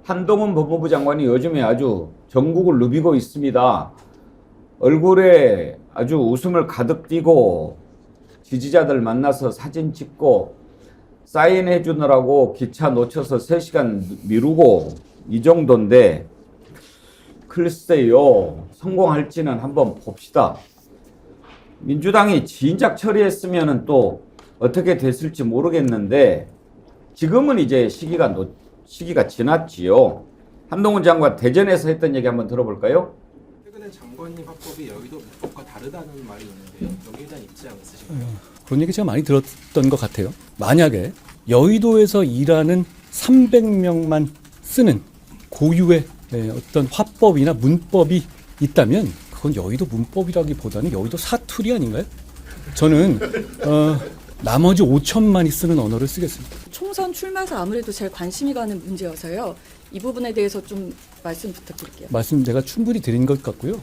한동훈 법무부 장관이 요즘에 아주 전국을 누비고 있습니다. 얼굴에 아주 웃음을 가득 띠고 지지자들 만나서 사진 찍고 사인해 주느라고 기차 놓쳐서 3시간 미루고 이 정도인데 글쎄요, 성공할지는 한번 봅시다. 민주당이 진작 처리했으면 또 어떻게 됐을지 모르겠는데 지금은 이제 시기가 지났지요. 한동훈 장관 대전에서 했던 얘기 한번 들어볼까요? 최근에 장관님 화법이 여의도 문법과 다르다는 말이 있는데요. 여기에 대한 입장 있으신가요? 그런 얘기 제가 많이 들었던 것 같아요. 만약에 여의도에서 일하는 300명만 쓰는 고유의 어떤 화법이나 문법이 있다면 그건 여의도 문법이라기보다는 여의도 사투리 아닌가요? 저는 나머지 5천만이 쓰는 언어를 쓰겠습니다. 총선 출마에서 아무래도 제일 관심이 가는 문제여서요. 이 부분에 대해서 좀 말씀 부탁드릴게요. 말씀 제가 충분히 드린 것 같고요.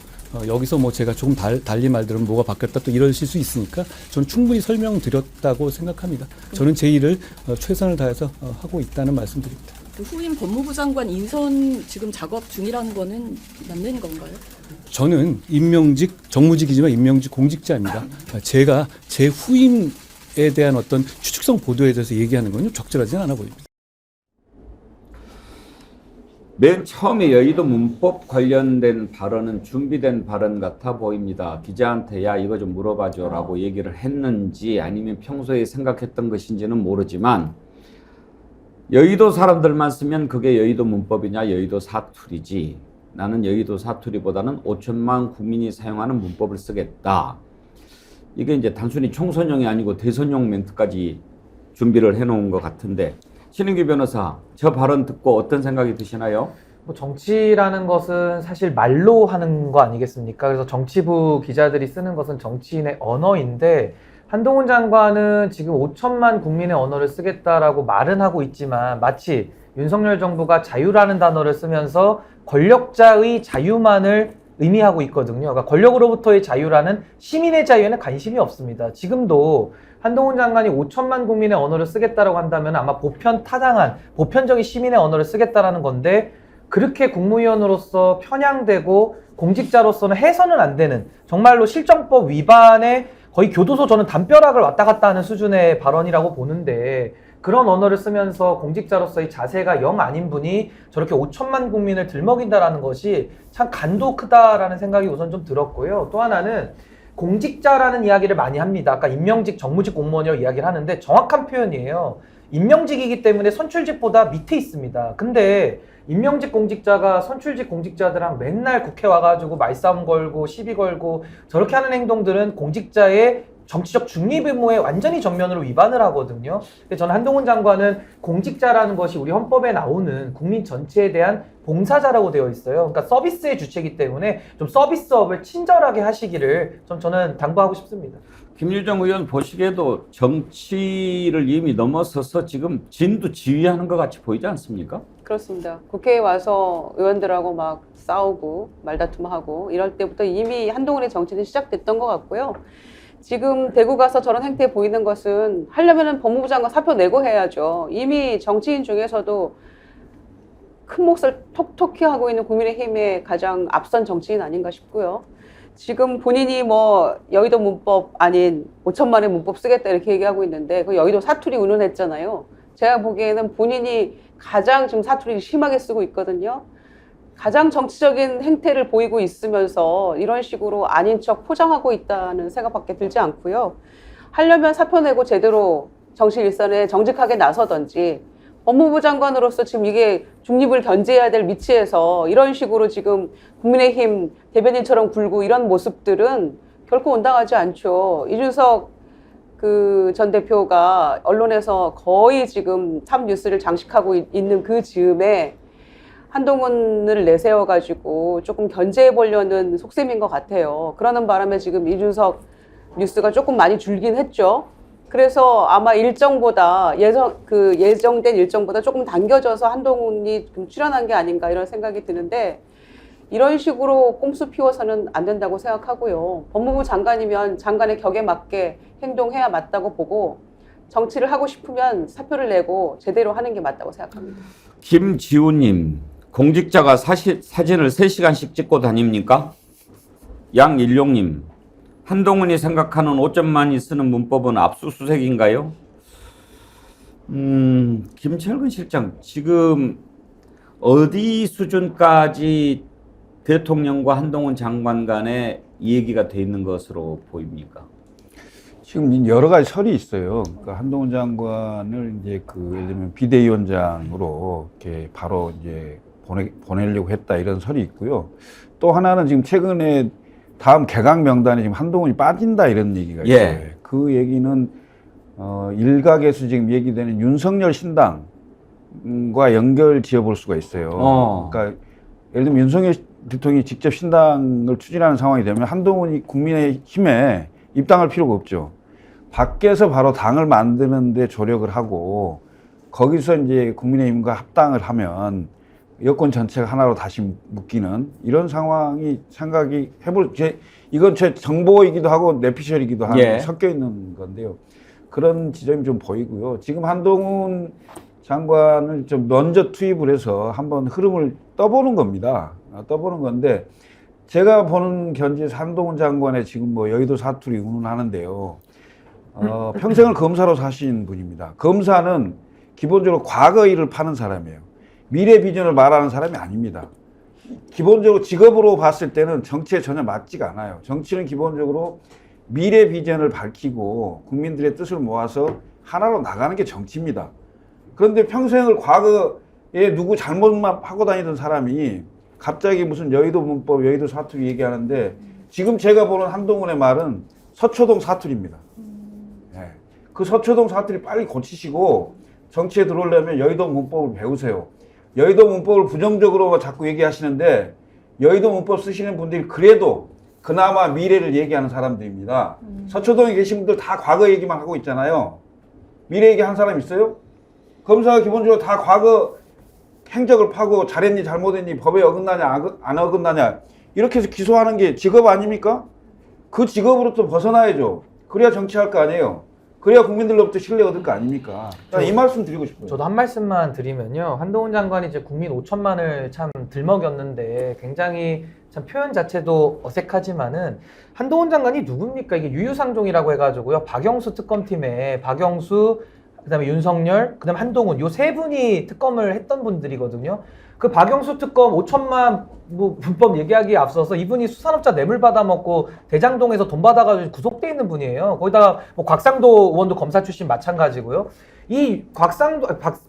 여기서 뭐 제가 조금 달리 말들은 뭐가 바뀌었다 또 이러실 수 있으니까 저는 충분히 설명드렸다고 생각합니다. 저는 제 일을 최선을 다해서 하고 있다는 말씀드립니다. 그 후임 법무부 장관 인선 지금 작업 중이라는 거는 맞는 건가요? 저는 임명직 정무직이지만 임명직 공직자입니다. 제가 제 후임에 대한 어떤 추측성 보도에 대해서 얘기하는 건 적절하지는 않아 보입니다. 맨 처음에 여의도 문법 관련된 발언은 준비된 발언 같아 보입니다. 기자한테 야 이거 좀 물어봐줘 라고 얘기를 했는지 아니면 평소에 생각했던 것인지는 모르지만 여의도 사람들만 쓰면 그게 여의도 문법이냐 여의도 사투리지, 나는 여의도 사투리보다는 5천만 국민이 사용하는 문법을 쓰겠다. 이게 이제 단순히 총선용이 아니고 대선용 멘트까지 준비를 해놓은 것 같은데 신은규 변호사, 저 발언 듣고 어떤 생각이 드시나요? 뭐 정치라는 것은 사실 말로 하는 거 아니겠습니까? 그래서 정치부 기자들이 쓰는 것은 정치인의 언어인데 한동훈 장관은 지금 5천만 국민의 언어를 쓰겠다라고 말은 하고 있지만 마치 윤석열 정부가 자유라는 단어를 쓰면서 권력자의 자유만을 의미하고 있거든요. 그러니까 권력으로부터의 자유라는 시민의 자유에는 관심이 없습니다. 지금도 한동훈 장관이 5천만 국민의 언어를 쓰겠다라고 한다면 아마 보편타당한, 보편적인 시민의 언어를 쓰겠다라는 건데 그렇게 국무위원으로서 편향되고 공직자로서는 해서는 안 되는 정말로 실정법 위반의 거의 교도소 저는 담벼락을 왔다 갔다 하는 수준의 발언이라고 보는데 그런 언어를 쓰면서 공직자로서의 자세가 영 아닌 분이 저렇게 5천만 국민을 들먹인다라는 것이 참 간도 크다라는 생각이 우선 좀 들었고요. 또 하나는 공직자라는 이야기를 많이 합니다. 아까 임명직, 정무직 공무원이라고 이야기를 하는데 정확한 표현이에요. 임명직이기 때문에 선출직보다 밑에 있습니다. 근데 임명직 공직자가 선출직 공직자들랑 맨날 국회 와가지고 말싸움 걸고 시비 걸고 저렇게 하는 행동들은 공직자의 정치적 중립 의무에 완전히 정면으로 위반을 하거든요. 그래서 저는 한동훈 장관은 공직자라는 것이 우리 헌법에 나오는 국민 전체에 대한 봉사자라고 되어 있어요. 그러니까 서비스의 주체이기 때문에 좀 서비스업을 친절하게 하시기를 저는 당부하고 싶습니다. 김유정 의원 보시기에도 정치를 이미 넘어서서 지금 진두지휘하는 것 같이 보이지 않습니까? 그렇습니다. 국회에 와서 의원들하고 막 싸우고 말다툼하고 이럴 때부터 이미 한동훈의 정치는 시작됐던 것 같고요. 지금 대구 가서 저런 행태 보이는 것은 하려면은 법무부 장관 사표 내고 해야죠. 이미 정치인 중에서도 큰 몫을 톡톡히 하고 있는 국민의힘의 가장 앞선 정치인 아닌가 싶고요. 지금 본인이 뭐 여의도 문법 아닌 5천만의 문법 쓰겠다 이렇게 얘기하고 있는데 그 여의도 사투리 운운했잖아요. 제가 보기에는 본인이 가장 지금 사투리를 심하게 쓰고 있거든요. 가장 정치적인 행태를 보이고 있으면서 이런 식으로 아닌 척 포장하고 있다는 생각밖에 들지 않고요. 하려면 사표 내고 제대로 정치 일선에 정직하게 나서든지 법무부 장관으로서 지금 이게 중립을 견제해야 될 위치에서 이런 식으로 지금 국민의힘 대변인처럼 굴고 이런 모습들은 결코 온당하지 않죠. 이준석 전 대표가 언론에서 거의 지금 탑 뉴스를 장식하고 있는 그 즈음에 한동훈을 내세워가지고 조금 견제해보려는 속셈인 것 같아요. 그러는 바람에 지금 이준석 뉴스가 조금 많이 줄긴 했죠. 그래서 아마 일정보다 예정된 일정보다 조금 당겨져서 한동훈이 좀 출연한 게 아닌가 이런 생각이 드는데 이런 식으로 꼼수 피워서는 안 된다고 생각하고요. 법무부 장관이면 장관의 격에 맞게 행동해야 맞다고 보고 정치를 하고 싶으면 사표를 내고 제대로 하는 게 맞다고 생각합니다. 김지우님, 공직자가 사진을 3시간씩 찍고 다닙니까? 양일용님, 한동훈이 생각하는 5점만이 쓰는 문법은 압수수색인가요? 김철근 실장, 지금 어디 수준까지 대통령과 한동훈 장관 간에 이 얘기가 돼 있는 것으로 보입니까? 지금 여러 가지 설이 있어요. 그러니까 한동훈 장관을 이제 예를 들면 비대위원장으로 이렇게 바로 이제 보내려고 했다 이런 설이 있고요. 또 하나는 지금 최근에 다음 개각 명단에 지금 한동훈이 빠진다 이런 얘기가 있어요. 예. 그 얘기는 일각에서 지금 얘기되는 윤석열 신당과 연결 지어볼 수가 있어요. 그러니까 예를 들면 윤석열 대통령이 직접 신당을 추진하는 상황이 되면 한동훈이 국민의힘에 입당할 필요가 없죠. 밖에서 바로 당을 만드는 데 조력을 하고 거기서 이제 국민의힘과 합당을 하면 여권 전체가 하나로 다시 묶이는 이런 상황이 생각이 이건 제 정보이기도 하고 내피셜이기도 하고 예. 섞여 있는 건데요. 그런 지점이 좀 보이고요. 지금 한동훈 장관을 좀 먼저 투입을 해서 한번 흐름을 떠보는 겁니다. 떠보는 건데 제가 보는 견지에서 한동훈 장관의 지금 뭐 여의도 사투리 운운하는데요. 평생을 검사로 사신 분입니다. 검사는 기본적으로 과거 일을 파는 사람이에요. 미래 비전을 말하는 사람이 아닙니다. 기본적으로 직업으로 봤을 때는 정치에 전혀 맞지가 않아요. 정치는 기본적으로 미래 비전을 밝히고 국민들의 뜻을 모아서 하나로 나가는 게 정치입니다. 그런데 평생을 과거에 누구 잘못만 하고 다니던 사람이 갑자기 무슨 여의도 문법, 여의도 사투리 얘기하는데 지금 제가 보는 한동훈의 말은 서초동 사투리입니다. 네. 그 서초동 사투리 빨리 고치시고 정치에 들어오려면 여의도 문법을 배우세요. 여의도 문법을 부정적으로 자꾸 얘기하시는데 여의도 문법 쓰시는 분들이 그래도 그나마 미래를 얘기하는 사람들입니다. 서초동에 계신 분들 다 과거 얘기만 하고 있잖아요. 미래 얘기한 사람 있어요? 검사가 기본적으로 다 과거 행적을 파고 잘했니 잘못했니 법에 어긋나냐 안 어긋나냐 이렇게 해서 기소하는 게 직업 아닙니까? 그 직업으로부터 벗어나야죠. 그래야 정치할 거 아니에요. 그래야 국민들로부터 신뢰 얻을 거 아닙니까? 이 말씀 드리고 싶어요. 저도 한 말씀만 드리면요. 한동훈 장관이 이제 국민 5천만을 참 들먹였는데 굉장히 참 표현 자체도 어색하지만은 한동훈 장관이 누굽니까? 이게 유유상종이라고 해가지고요. 박영수 특검팀에 박영수, 그다음에 윤석열, 그다음에 한동훈 요 세 분이 특검을 했던 분들이거든요. 그 박영수 특검 5천만 뭐 불법 얘기하기에 앞서서 이분이 수산업자 뇌물 받아먹고 대장동에서 돈 받아가지고 구속돼 있는 분이에요. 거기다가 뭐 곽상도 의원도 검사 출신 마찬가지고요. 이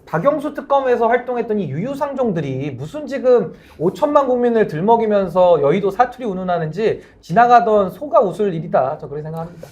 박영수 특검에서 활동했던 이 유유상종들이 무슨 지금 5천만 국민을 들먹이면서 여의도 사투리 운운하는지 지나가던 소가 웃을 일이다. 저 그렇게 생각합니다.